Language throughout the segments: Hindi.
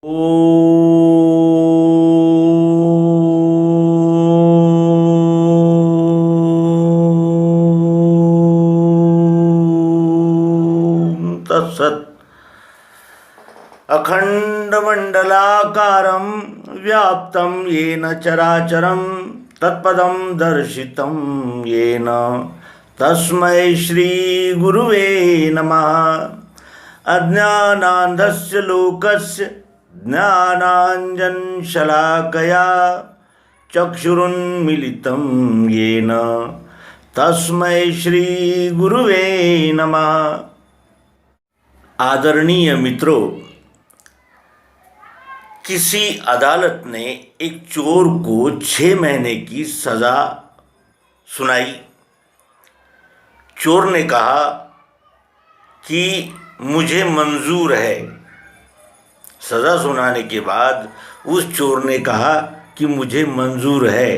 तत्सत्। अखंडमंडलाकारं व्याप्तं येन चराचरं तत्पदं दर्शितं येन तस्मै श्रीगुरुवे नमः। अज्ञानान्धस्य लोकस्य ज्ञानाञ्जनशलाकया चक्षुरुन्मीलितं येन तस्मै श्रीगुरुवे नमः। आदरणीय मित्रों, किसी अदालत ने एक चोर को 6 महीने की सज़ा सुनाई। चोर ने कहा कि मुझे मंजूर है। सज़ा सुनाने के बाद उस चोर ने कहा कि मुझे मंजूर है।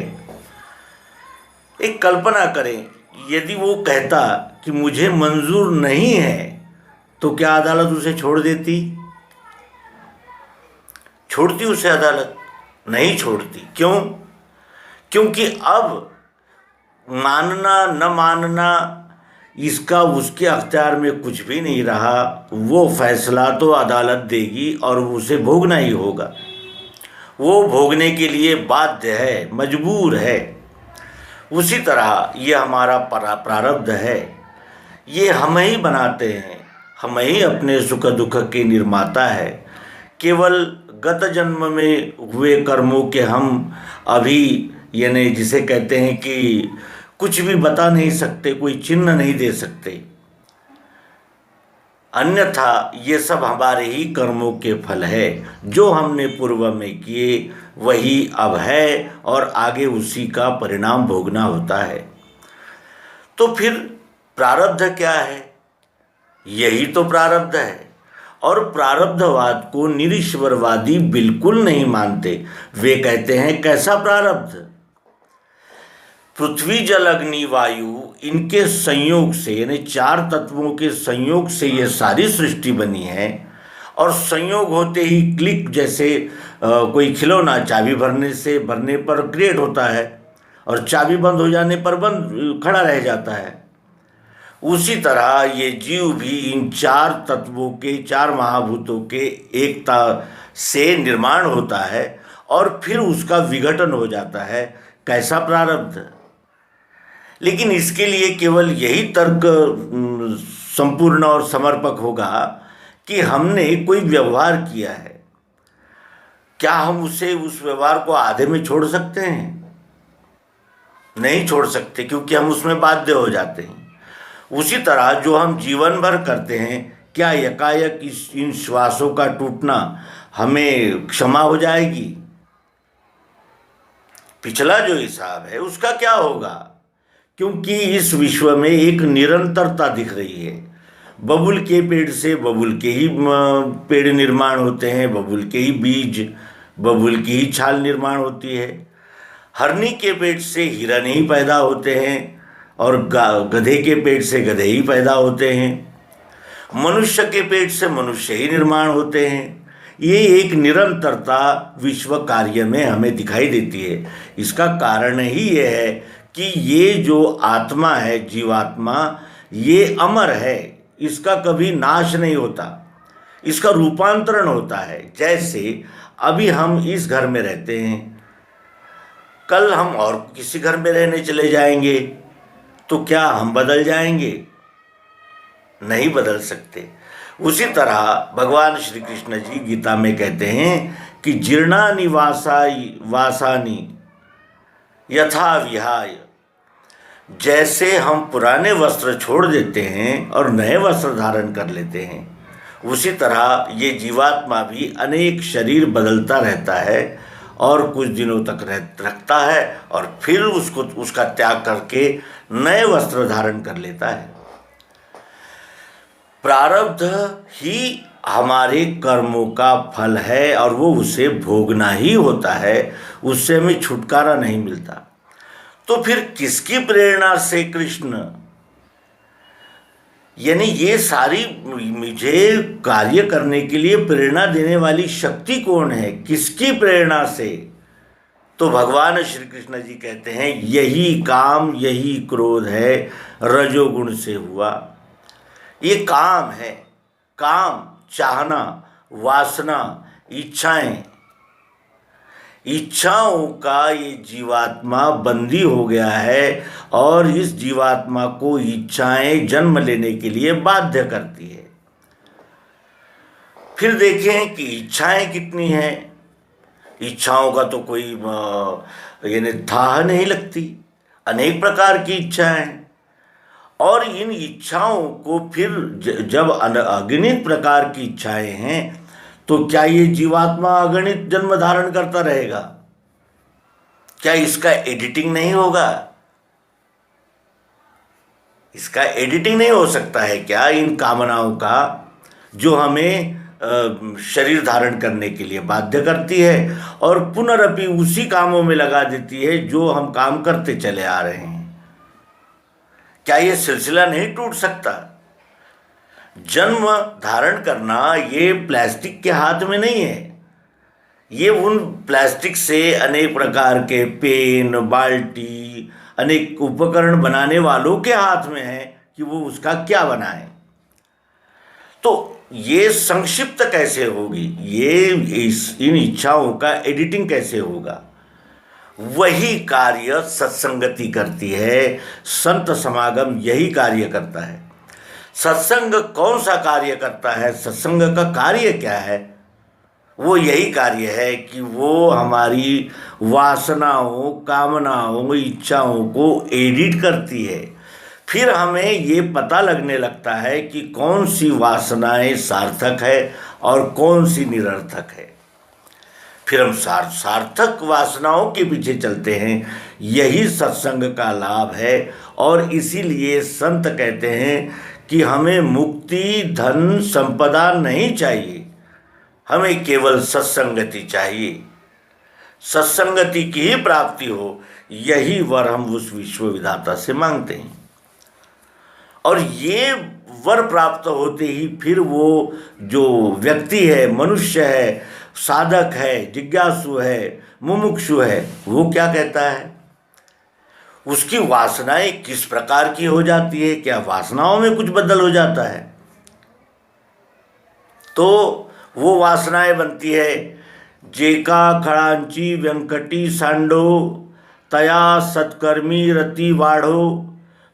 एक कल्पना करें, यदि वो कहता कि मुझे मंजूर नहीं है तो क्या अदालत उसे छोड़ देती? छोड़ती उसे अदालत? नहीं छोड़ती। क्यों? क्योंकि अब मानना न मानना इसका उसके अख्तियार में कुछ भी नहीं रहा। वो फैसला तो अदालत देगी और उसे भोगना ही होगा। वो भोगने के लिए बाध्य है, मजबूर है। उसी तरह ये हमारा प्रारब्ध है। ये हम ही बनाते हैं, हम ही अपने सुख दुख के निर्माता है। केवल गत जन्म में हुए कर्मों के हम अभी यानी जिसे कहते हैं कि कुछ भी बता नहीं सकते, कोई चिन्ह नहीं दे सकते। अन्यथा ये सब हमारे ही कर्मों के फल है। जो हमने पूर्व में किए वही अब है और आगे उसी का परिणाम भोगना होता है। तो फिर प्रारब्ध क्या है? यही तो प्रारब्ध है। और प्रारब्धवाद को निरीश्वरवादी बिल्कुल नहीं मानते। वे कहते हैं कैसा प्रारब्ध? पृथ्वी जल अग्नि वायु इनके संयोग से यानी 4 तत्वों के संयोग से ये सारी सृष्टि बनी है। और संयोग होते ही क्लिक जैसे कोई खिलौना चाबी भरने पर क्रिएट होता है और चाबी बंद हो जाने पर बंद खड़ा रह जाता है। उसी तरह ये जीव भी इन 4 तत्वों के 4 महाभूतों के एकता से निर्माण होता है और फिर उसका विघटन हो जाता है। कैसा प्रारब्ध? लेकिन इसके लिए केवल यही तर्क संपूर्ण और समर्पक होगा कि हमने कोई व्यवहार किया है। क्या हम उस व्यवहार को आधे में छोड़ सकते हैं? नहीं छोड़ सकते, क्योंकि हम उसमें बाध्य हो जाते हैं। उसी तरह जो हम जीवन भर करते हैं, क्या एकाएक इन श्वासों का टूटना हमें क्षमा हो जाएगी? पिछला जो हिसाब है उसका क्या होगा? क्योंकि इस विश्व में एक निरंतरता दिख रही है। बबुल के पेड़ से बबुल के ही पेड़ निर्माण होते हैं, बबुल के ही बीज, बबुल की ही छाल निर्माण होती है। हरनी के पेट से हिरन ही पैदा होते हैं और गधे के पेट से गधे ही पैदा होते हैं। मनुष्य के पेट से मनुष्य ही निर्माण होते हैं। ये एक निरंतरता विश्व कार्य में हमें दिखाई देती है। इसका कारण ही ये है कि ये जो आत्मा है, जीवात्मा, ये अमर है। इसका कभी नाश नहीं होता, इसका रूपांतरण होता है। जैसे अभी हम इस घर में रहते हैं, कल हम और किसी घर में रहने चले जाएंगे, तो क्या हम बदल जाएंगे? नहीं बदल सकते। उसी तरह भगवान श्री कृष्ण जी गीता में कहते हैं कि जीर्णानि वासानि यथा विहाय। जैसे हम पुराने वस्त्र छोड़ देते हैं और नए वस्त्र धारण कर लेते हैं, उसी तरह ये जीवात्मा भी अनेक शरीर बदलता रहता है और कुछ दिनों तक रखता है और फिर उसका त्याग करके नए वस्त्र धारण कर लेता है। प्रारब्ध ही हमारे कर्मों का फल है और वो उसे भोगना ही होता है, उससे हमें छुटकारा नहीं मिलता। तो फिर किसकी प्रेरणा से कृष्ण यानी ये सारी मुझे कार्य करने के लिए प्रेरणा देने वाली शक्ति कौन है, किसकी प्रेरणा से? तो भगवान श्री कृष्ण जी कहते हैं यही काम यही क्रोध है, रजोगुण से हुआ। ये काम है, काम चाहना, वासना, इच्छाएं, इच्छाओं का ये जीवात्मा बंदी हो गया है और इस जीवात्मा को इच्छाएं जन्म लेने के लिए बाध्य करती है। फिर देखें कि इच्छाएं कितनी हैं। इच्छाओं का तो कोई यानी थाह नहीं लगती, अनेक प्रकार की इच्छाएं। और इन इच्छाओं को फिर जब अगणित प्रकार की इच्छाएं हैं तो क्या ये जीवात्मा अगणित जन्म धारण करता रहेगा? क्या इसका एडिटिंग नहीं होगा? इसका एडिटिंग नहीं हो सकता है क्या इन कामनाओं का, जो हमें शरीर धारण करने के लिए बाध्य करती है और पुनरपि उसी कामों में लगा देती है जो हम काम करते चले आ रहे हैं? क्या ये सिलसिला नहीं टूट सकता? जन्म धारण करना ये प्लास्टिक के हाथ में नहीं है, ये उन प्लास्टिक से अनेक प्रकार के पेन, बाल्टी, अनेक उपकरण बनाने वालों के हाथ में है कि वो उसका क्या बनाए। तो ये संक्षिप्त कैसे होगी, ये इन इच्छाओं का एडिटिंग कैसे होगा? वही कार्य सत्संगति करती है, संत समागम यही कार्य करता है। सत्संग कौन सा कार्य करता है? सत्संग का कार्य क्या है? वो यही कार्य है कि वो हमारी वासनाओं, कामनाओं, इच्छाओं को एडिट करती है। फिर हमें ये पता लगने लगता है कि कौन सी वासनाएं सार्थक है और कौन सी निरर्थक है। फिर हम सार्थक वासनाओं के पीछे चलते हैं। यही सत्संग का लाभ है। और इसीलिए संत कहते हैं कि हमें मुक्ति, धन, संपदा नहीं चाहिए, हमें केवल सत्संगति चाहिए। सत्संगति की ही प्राप्ति हो, यही वर हम उस विश्व विधाता से मांगते हैं। और ये वर प्राप्त होते ही फिर वो जो व्यक्ति है, मनुष्य है, साधक है, जिज्ञासु है, मुमुक्षु है, वो क्या कहता है? उसकी वासनाएं किस प्रकार की हो जाती है? क्या वासनाओं में कुछ बदल हो जाता है? तो वो वासनाएं बनती है, जेका खड़ांची व्यंकटी सांडो, तया सत्कर्मी रति वाढ़ो,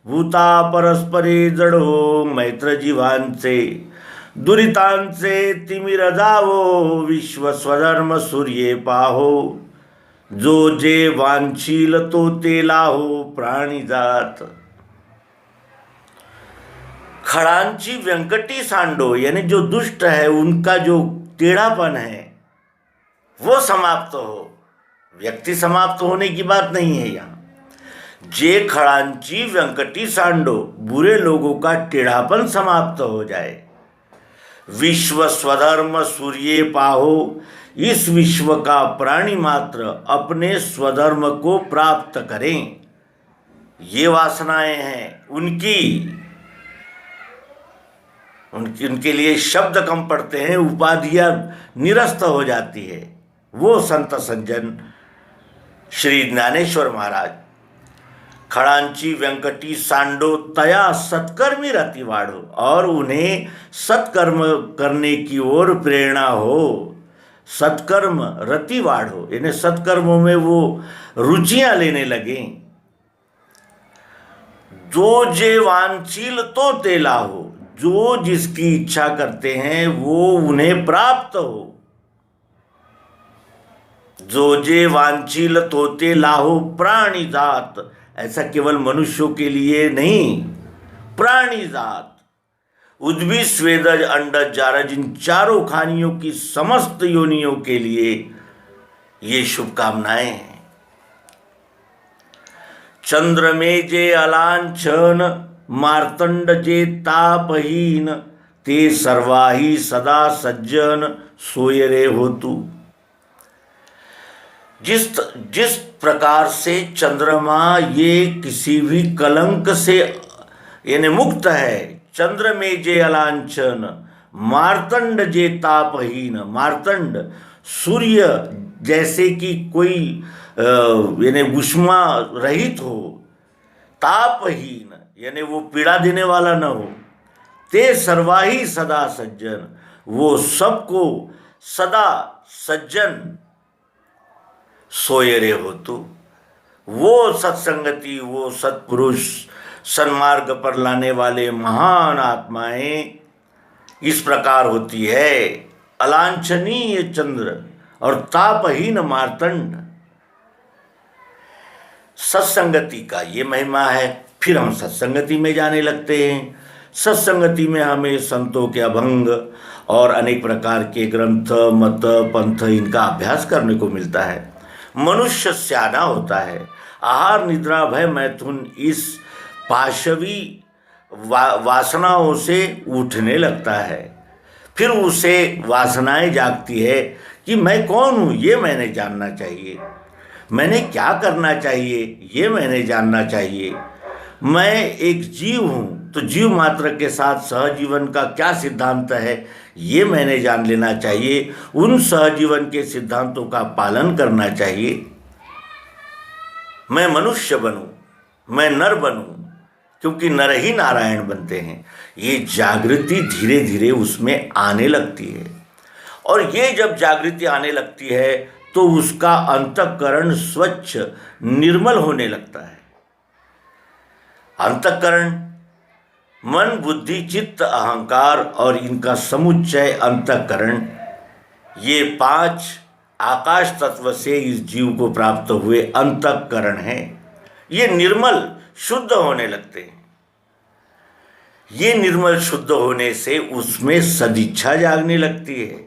भूता परस्परे जड़ो, मैत्र जीवांचे दुरितांचे तिमिर जावो, विश्व स्वधर्म सूर्ये पाहो, जो जे वांछील तो ते लाहो, प्राणी जात। खड़ांची व्यंकटी सांडो, यानी जो दुष्ट है उनका जो टेढ़ापन है वो समाप्त हो। व्यक्ति समाप्त होने की बात नहीं है यहाँ। जे खड़ांची व्यंकटी सांडो, बुरे लोगों का टेढ़ापन समाप्त हो जाए। विश्व स्वधर्म सूर्ये पाहो, इस विश्व का प्राणी मात्र अपने स्वधर्म को प्राप्त करें। ये वासनाएं हैं उनके लिए शब्द कम पड़ते हैं, उपाधियां निरस्त हो जाती है। वो संत सज्जन श्री ज्ञानेश्वर महाराज, खड़ांची व्यंकटी सांडो तया सत्कर्मी रति वाढ़ो, और उन्हें सत्कर्म करने की ओर प्रेरणा हो। सत्कर्म रति वाढ़ो, यानी सत्कर्मों में वो रुचियां लेने लगे। जो जे वांछील तो ते लाहो, जो जिसकी इच्छा करते हैं वो उन्हें प्राप्त हो। जो जे वांछील तोते लाहो, प्राणी जात। ऐसा केवल मनुष्यों के लिए नहीं, प्राणी जात, उद्भिद स्वेदज अंडज जारज, इन चारों खानियों की समस्त योनियों के लिए ये शुभकामनाएं हैं। चंद्र में जे अलांछन, मार्तंड जे तापहीन, ते सर्वाही सदा सज्जन, सोय रे होतु। जिस प्रकार से चंद्रमा ये किसी भी कलंक से यानी मुक्त है, चंद्र में जे अलांछन, मार्तंड जे तापहीन। मार्तंड सूर्य जैसे कि कोई यानी उष्मा रहित हो, तापहीन यानी वो पीड़ा देने वाला न हो। ते सर्वाही सदा सज्जन, वो सबको सदा सज्जन सोयरे हो तू। वो सत्संगति, वो सत्पुरुष, सन्मार्ग पर लाने वाले महान आत्माएं इस प्रकार होती है। अलांछनीय चंद्र और तापहीन मार्तंड, सत्संगति का ये महिमा है। फिर हम सत्संगति में जाने लगते हैं। सत्संगति में हमें संतों के अभंग और अनेक प्रकार के ग्रंथ, मत, पंथ इनका अभ्यास करने को मिलता है। मनुष्य स्याना होता है। आहार निद्रा भय मैथुन इस पाशवी वासनाओं से उठने लगता है। फिर उसे वासनाएं जागती है कि मैं कौन हूँ, ये मैंने जानना चाहिए। मैंने क्या करना चाहिए, ये मैंने जानना चाहिए। मैं एक जीव हूँ, तो जीव मात्र के साथ सहजीवन का क्या सिद्धांत है, ये मैंने जान लेना चाहिए। उन सहजीवन के सिद्धांतों का पालन करना चाहिए। मैं मनुष्य बनूं, मैं नर बनूं, क्योंकि नर ही नारायण बनते हैं। ये जागृति धीरे धीरे उसमें आने लगती है। और ये जब जागृति आने लगती है तो उसका अंतःकरण स्वच्छ निर्मल होने लगता है। अंतःकरण मन, बुद्धि, चित्त, अहंकार और इनका समुच्चय अंतःकरण, ये 5 आकाश तत्व से इस जीव को प्राप्त हुए अंतःकरण हैं। ये निर्मल शुद्ध होने लगते हैं। ये निर्मल शुद्ध होने से उसमें सदिच्छा जागने लगती है,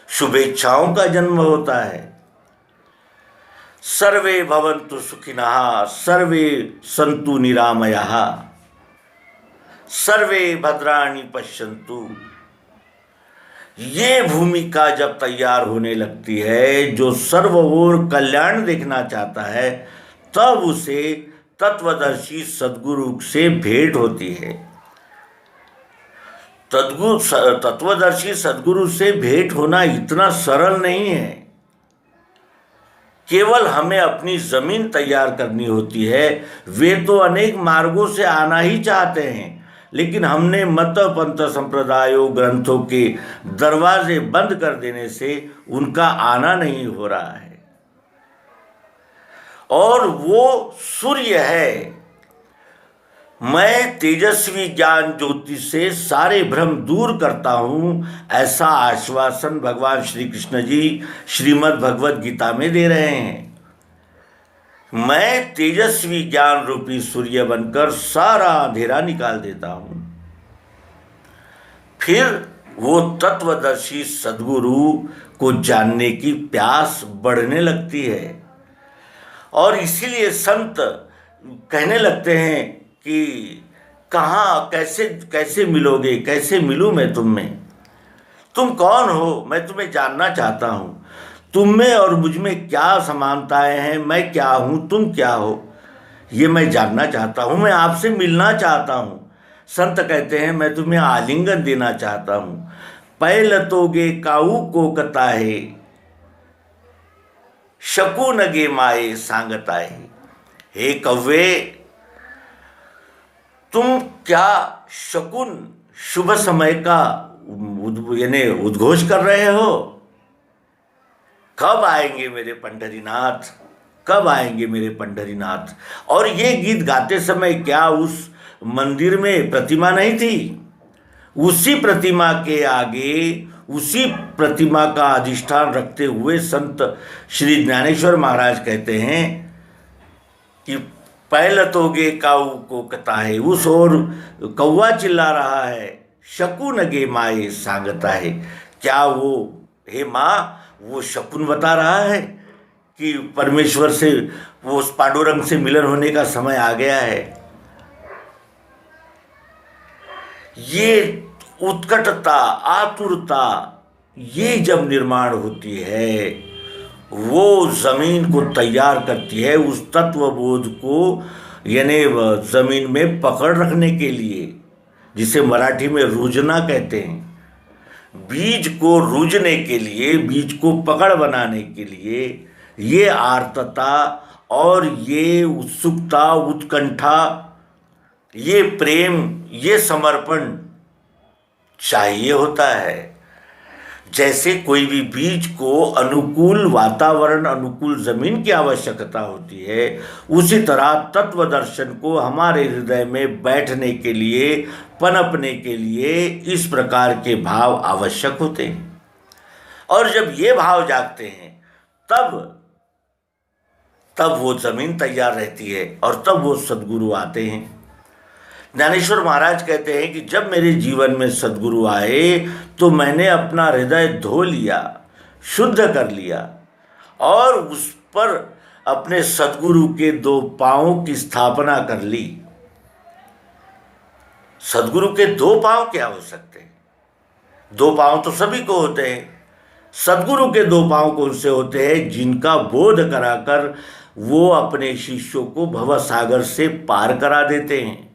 शुभेच्छाओं का जन्म होता है। सर्वे भवन्तु सुखिनः, सर्वे सन्तु निरामयाः, सर्वे भद्राणि पश्यन्तु। ये भूमिका जब तैयार होने लगती है, जो सर्व ओर कल्याण देखना चाहता है, तब उसे तत्वदर्शी सद्गुरु से भेंट होती है। तत्वदर्शी सद्गुरु से भेंट होना इतना सरल नहीं है। केवल हमें अपनी जमीन तैयार करनी होती है। वे तो अनेक मार्गों से आना ही चाहते हैं, लेकिन हमने मत, पंथ, संप्रदायों, ग्रंथों के दरवाजे बंद कर देने से उनका आना नहीं हो रहा है। और वो सूर्य है। मैं तेजस्वी ज्ञान ज्योति से सारे भ्रम दूर करता हूँ, ऐसा आश्वासन भगवान श्री कृष्ण जी श्रीमद् भगवत गीता में दे रहे हैं। मैं तेजस्वी ज्ञान रूपी सूर्य बनकर सारा अंधेरा निकाल देता हूँ। फिर वो तत्वदर्शी सद्गुरु को जानने की प्यास बढ़ने लगती है। और इसीलिए संत कहने लगते हैं कि कहाँ, कैसे मिलोगे, कैसे मिलूँ मैं तुम में, तुम कौन हो, मैं तुम्हें जानना चाहता हूँ। तुम में और मुझ में क्या समानताएं हैं, मैं क्या हूँ, तुम क्या हो, ये मैं जानना चाहता हूँ। मैं आपसे मिलना चाहता हूँ। संत कहते हैं मैं तुम्हें आलिंगन देना चाहता हूँ। पैलतोगे काऊ को कताहे, शकू नगे माए सांगताए। हे कव्वे, तुम क्या शकुन शुभ समय का यानी उद्घोष कर रहे हो? कब आएंगे मेरे पंढरीनाथ, कब आएंगे मेरे पंढरीनाथ? और ये गीत गाते समय क्या उस मंदिर में प्रतिमा नहीं थी? उसी प्रतिमा के आगे, उसी प्रतिमा का अधिष्ठान रखते हुए संत श्री ज्ञानेश्वर महाराज कहते हैं कि पैलतोगे काऊ को कताहे, उस ओर कौवा चिल्ला रहा है, शकुन गे माए सांगता है। क्या वो, हे माँ, वो शकुन बता रहा है कि परमेश्वर से, वो उस पांडुरंग से मिलन होने का समय आ गया है? ये उत्कटता, आतुरता, ये जब निर्माण होती है, वो जमीन को तैयार करती है उस तत्वबोध को, यानी जमीन में पकड़ रखने के लिए। जिसे मराठी में रूजना कहते हैं, बीज को रूजने के लिए, बीज को पकड़ बनाने के लिए ये आर्तता और ये उत्सुकता, उत्कंठा, ये प्रेम, ये समर्पण चाहिए होता है। जैसे कोई भी बीज को अनुकूल वातावरण, अनुकूल जमीन की आवश्यकता होती है, उसी तरह तत्व दर्शन को हमारे हृदय में बैठने के लिए, पनपने के लिए इस प्रकार के भाव आवश्यक होते हैं। और जब ये भाव जागते हैं तब वो जमीन तैयार रहती है और तब वो सद्गुरु आते हैं। ज्ञानेश्वर महाराज कहते हैं कि जब मेरे जीवन में सद्गुरु आए तो मैंने अपना हृदय धो लिया, शुद्ध कर लिया और उस पर अपने सद्गुरु के 2 पांवों की स्थापना कर ली। सद्गुरु के 2 पांव क्या हो सकते हैं? 2 पांव तो सभी को होते हैं। सद्गुरु के 2 पांव कौन से होते हैं? जिनका बोध कराकर वो अपने शिष्यों को भवसागर से पार करा देते हैं।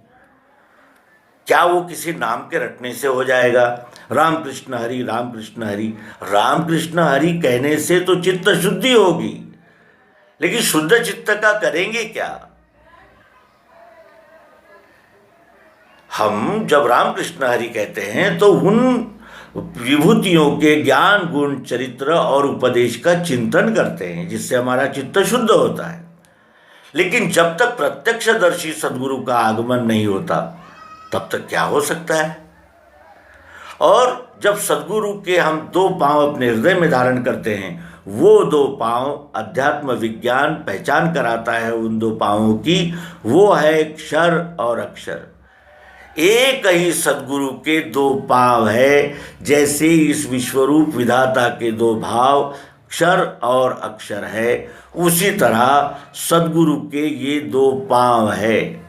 क्या वो किसी नाम के रटने से हो जाएगा? राम कृष्ण हरि, राम कृष्ण हरि। राम कृष्ण हरि कहने से तो चित्त शुद्धि होगी, लेकिन शुद्ध चित्त का करेंगे क्या? हम जब राम कृष्ण हरि कहते हैं तो उन विभूतियों के ज्ञान, गुण, चरित्र और उपदेश का चिंतन करते हैं, जिससे हमारा चित्त शुद्ध होता है। लेकिन जब तक प्रत्यक्षदर्शी सद्गुरु का आगमन नहीं होता तब तक क्या हो सकता है? और जब सद्गुरु के हम 2 पांव अपने हृदय में धारण करते हैं, वो 2 पांव अध्यात्म विज्ञान पहचान कराता है उन 2 पांवों की। वो है क्षर और अक्षर। एक ही सद्गुरु के 2 पांव है। जैसे इस विश्वरूप विधाता के 2 भाव क्षर और अक्षर है, उसी तरह सद्गुरु के ये 2 पांव है।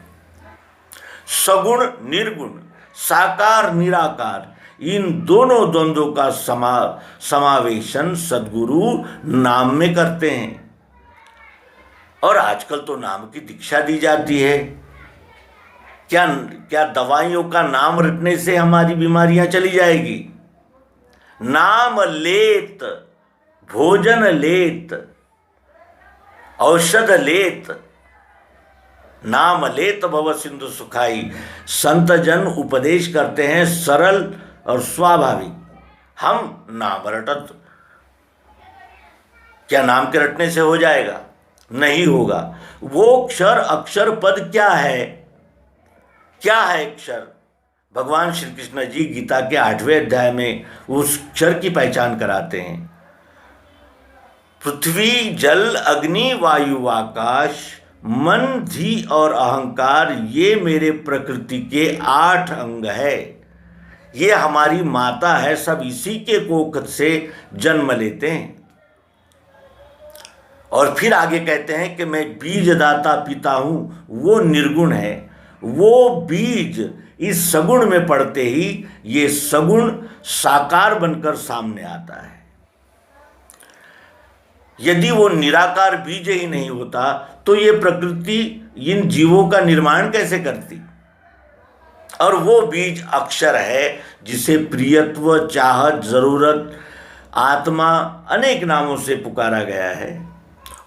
सगुण निर्गुण, साकार निराकार, इन दोनों द्वंद्वों का समावेशन सद्गुरु नाम में करते हैं। और आजकल तो नाम की दीक्षा दी जाती है। क्या दवाइयों का नाम रटने से हमारी बीमारियां चली जाएगी? नाम लेत भोजन लेत, औषध लेत, नाम लेत भव सिंधु सुखाई। संत जन उपदेश करते हैं सरल और स्वाभाविक। हम नाम रटत, क्या नाम के रटने से हो जाएगा? नहीं होगा। वो क्षर अक्षर पद क्या है? क्या है अक्षर? भगवान श्री कृष्ण जी गीता के 8वें अध्याय में उस अक्षर की पहचान कराते हैं। पृथ्वी, जल, अग्नि, वायु, आकाश, मन, धी और अहंकार, ये मेरे प्रकृति के 8 अंग है। ये हमारी माता है, सब इसी के कोख से जन्म लेते हैं। और फिर आगे कहते हैं कि मैं बीजदाता पिता हूं, वो निर्गुण है। वो बीज इस सगुण में पड़ते ही ये सगुण साकार बनकर सामने आता है। यदि वो निराकार बीज ही नहीं होता तो ये प्रकृति इन जीवों का निर्माण कैसे करती? और वो बीज अक्षर है, जिसे प्रियत्व, चाहत, जरूरत, आत्मा अनेक नामों से पुकारा गया है।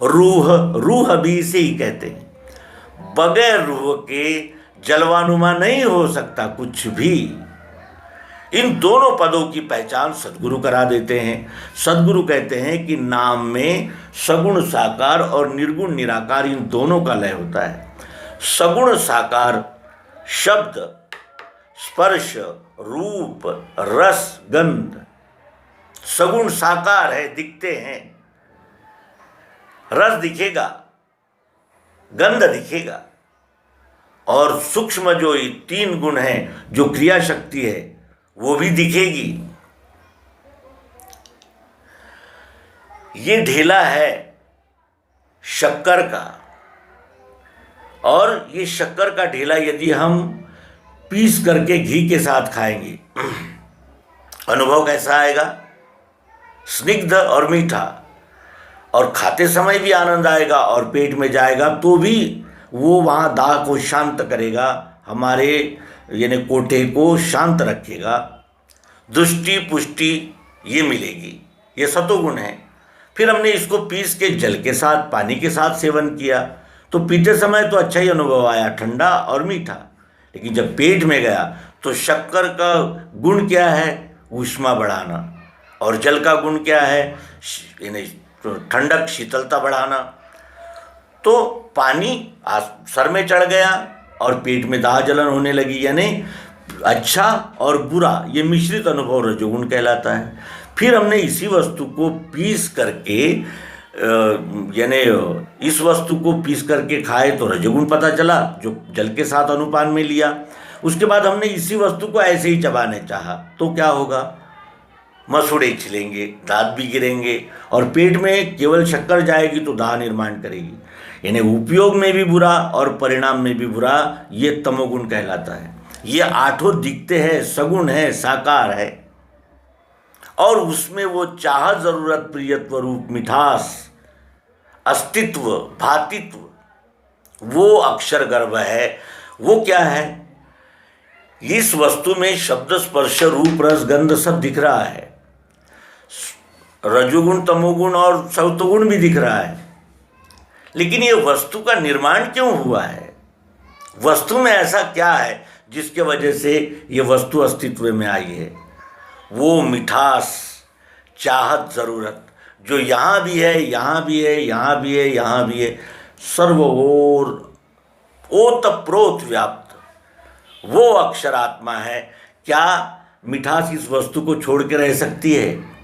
रूह भी इसे ही कहते हैं। बगैर रूह के जलवानुमा नहीं हो सकता कुछ भी। इन दोनों पदों की पहचान सद्गुरु करा देते हैं। सद्गुरु कहते हैं कि नाम में सगुण साकार और निर्गुण निराकार, इन दोनों का लय होता है। सगुण साकार शब्द, स्पर्श, रूप, रस, गंध, सगुण साकार है, दिखते हैं। रस दिखेगा, गंध दिखेगा, और सूक्ष्म जो 3 गुण हैं, जो क्रिया शक्ति है, वो भी दिखेगी। ये ढेला है शक्कर का, और ये शक्कर का ढेला यदि हम पीस करके घी के साथ खाएंगे, अनुभव कैसा आएगा? स्निग्ध और मीठा, और खाते समय भी आनंद आएगा, और पेट में जाएगा तो भी वो वहाँ दाह को शांत करेगा, हमारे यानी कोठे को शांत रखेगा, दृष्टि पुष्टि ये मिलेगी, ये सतोगुण है। फिर हमने इसको पीस के जल के साथ, पानी के साथ सेवन किया तो पीते समय तो अच्छा ही अनुभव आया, ठंडा और मीठा। लेकिन जब पेट में गया तो शक्कर का गुण क्या है? ऊष्मा बढ़ाना। और जल का गुण क्या है? यानी ठंडक, शीतलता बढ़ाना। तो पानी सर में चढ़ गया और पेट में दाह जलन होने लगी, यानी अच्छा और बुरा ये मिश्रित अनुभव रजोगुण कहलाता है। फिर हमने इसी वस्तु को पीस करके यानी इस वस्तु को पीस करके खाए तो रजोगुण पता चला, जो जल के साथ अनुपान में लिया। उसके बाद हमने इसी वस्तु को ऐसे ही चबाने चाहा तो क्या होगा? मसूड़े छिलेंगे, दांत भी गिरेंगे और पेट में केवल शक्कर जाएगी तो दाह निर्माण करेगी। यानी उपयोग में भी बुरा और परिणाम में भी बुरा, ये तमोगुण कहलाता है। ये आठों दिखते हैं, सगुण है, साकार है, और उसमें वो चाहत, जरूरत, प्रियत्व, रूप, मिठास, अस्तित्व, भातित्व, वो अक्षर गर्भ है। वो क्या है? इस वस्तु में शब्द, स्पर्श, रूप, रस, गंध सब दिख रहा है। रजोगुण, तमोगुण और सत्वगुण भी दिख रहा है। लेकिन ये वस्तु का निर्माण क्यों हुआ है? वस्तु में ऐसा क्या है जिसके वजह से ये वस्तु अस्तित्व में आई है? वो मिठास, चाहत, जरूरत जो यहाँ भी है, यहाँ भी है, यहाँ भी है, यहाँ भी है, सर्व ओर ओतप्रोत व्याप्त वो अक्षरात्मा है। क्या मिठास इस वस्तु को छोड़ के रह सकती है?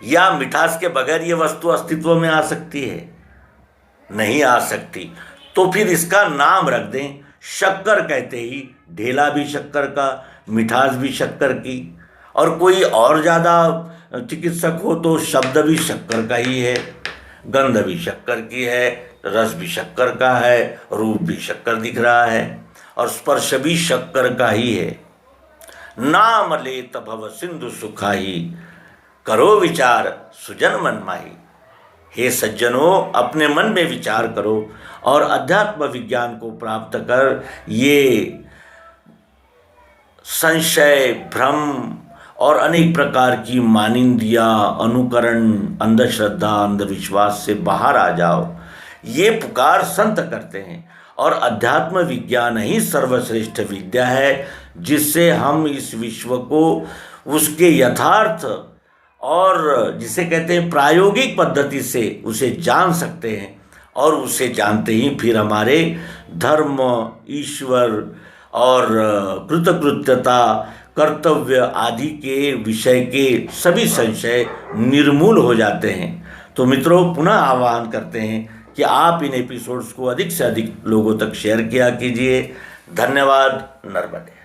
या मिठास के बगैर ये वस्तु अस्तित्व में आ सकती है? नहीं आ सकती। तो फिर इसका नाम रख दें शक्कर। कहते ही ढेला भी शक्कर का, मिठास भी शक्कर की, और कोई और ज़्यादा चिकित्सक हो तो शब्द भी शक्कर का ही है, गंध भी शक्कर की है, रस भी शक्कर का है, रूप भी शक्कर दिख रहा है, और स्पर्श भी शक्कर का ही है। नाम लेत भव सिंधु सुखाई, करो विचार सुजन मन माही। हे सज्जनों, अपने मन में विचार करो और अध्यात्म विज्ञान को प्राप्त कर ये संशय, भ्रम और अनेक प्रकार की मानिंदिया, अनुकरण, अंधश्रद्धा, अंधविश्वास से बाहर आ जाओ। ये पुकार संत करते हैं। और अध्यात्म विज्ञान ही सर्वश्रेष्ठ विद्या है, जिससे हम इस विश्व को उसके यथार्थ और जिसे कहते हैं प्रायोगिक पद्धति से उसे जान सकते हैं। और उसे जानते ही फिर हमारे धर्म, ईश्वर और कृतकृत्यता, कर्तव्य आदि के विषय के सभी संशय निर्मूल हो जाते हैं। तो मित्रों, पुनः आह्वान करते हैं कि आप इन एपिसोड्स को अधिक से अधिक लोगों तक शेयर किया कीजिए। धन्यवाद। नर्मदे।